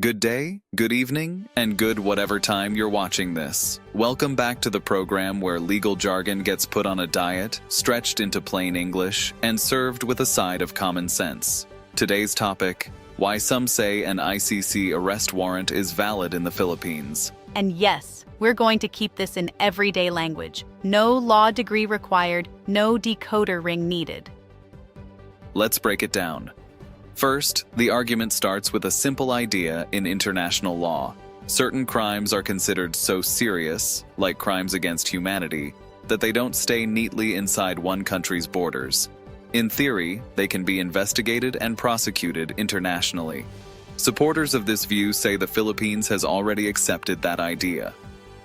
Good day, good evening, and good whatever time you're watching this. Welcome back to the program where legal jargon gets put on a diet, stretched into plain English, and served with a side of common sense. Today's topic: why some say an ICC arrest warrant is valid in the Philippines. And yes, we're going to keep this in everyday language. No law degree required, no decoder ring needed. Let's break it down. First, the argument starts with a simple idea in international law. Certain crimes are considered so serious, like crimes against humanity, that they don't stay neatly inside one country's borders. In theory, they can be investigated and prosecuted internationally. Supporters of this view say the Philippines has already accepted that idea.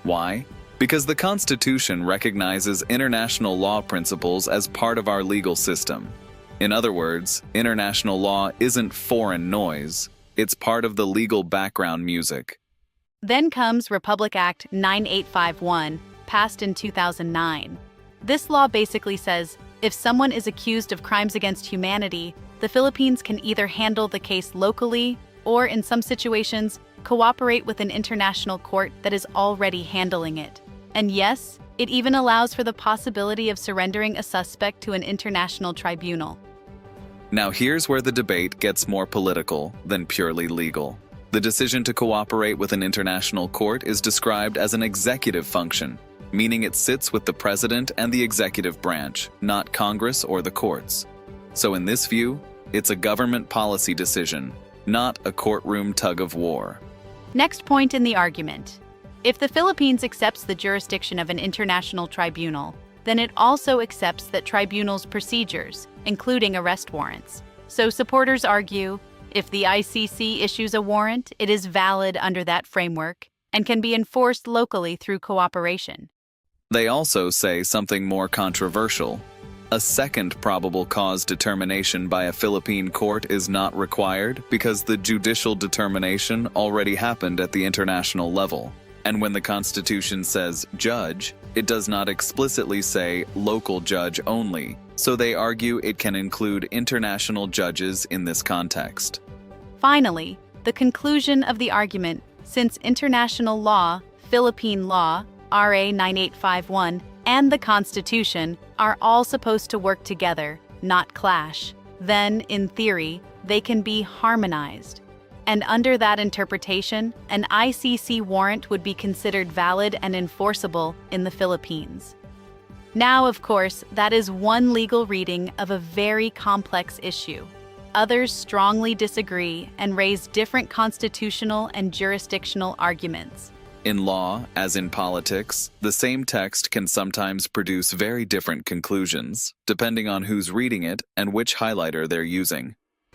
Why? Because the Constitution recognizes international law principles as part of our legal system. In other words, international law isn't foreign noise, it's part of the legal background music. Then comes Republic Act 9851, passed in 2009. This law basically says, if someone is accused of crimes against humanity, the Philippines can either handle the case locally or, in some situations, cooperate with an international court that is already handling it. And yes, it even allows for the possibility of surrendering a suspect to an international tribunal. Now here's where the debate gets more political than purely legal. The decision to cooperate with an international court is described as an executive function, meaning it sits with the president and the executive branch, not Congress or the courts. So in this view, it's a government policy decision, not a courtroom tug of war. Next point in the argument. If the Philippines accepts the jurisdiction of an international tribunal, then it also accepts that tribunal's procedures, including arrest warrants. So supporters argue, if the ICC issues a warrant, it is valid under that framework and can be enforced locally through cooperation. They also say something more controversial. A second probable cause determination by a Philippine court is not required because the judicial determination already happened at the international level. And when the Constitution says judge, it does not explicitly say local judge only, so they argue it can include international judges in this context. Finally, the conclusion of the argument, since international law, Philippine law, RA 9851, and the Constitution are all supposed to work together, not clash, then, in theory, they can be harmonized. And under that interpretation, an ICC warrant would be considered valid and enforceable in the Philippines. Now, of course, that is one legal reading of a very complex issue. Others strongly disagree and raise different constitutional and jurisdictional arguments. In law, as in politics, the same text can sometimes produce very different conclusions, depending on who's reading it and which highlighter they're using.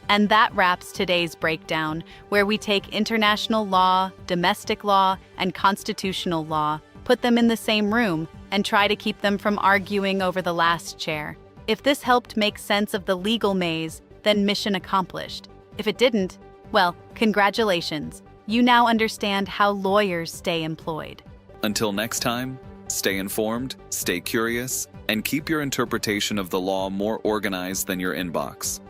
And that wraps today's breakdown, where we take international law, domestic law, and constitutional law, put them in the same room, and try to keep them from arguing over the last chair. If this helped make sense of the legal maze, then mission accomplished. If it didn't, well, congratulations. You now understand how lawyers stay employed. Until next time, stay informed, stay curious, and keep your interpretation of the law more organized than your inbox.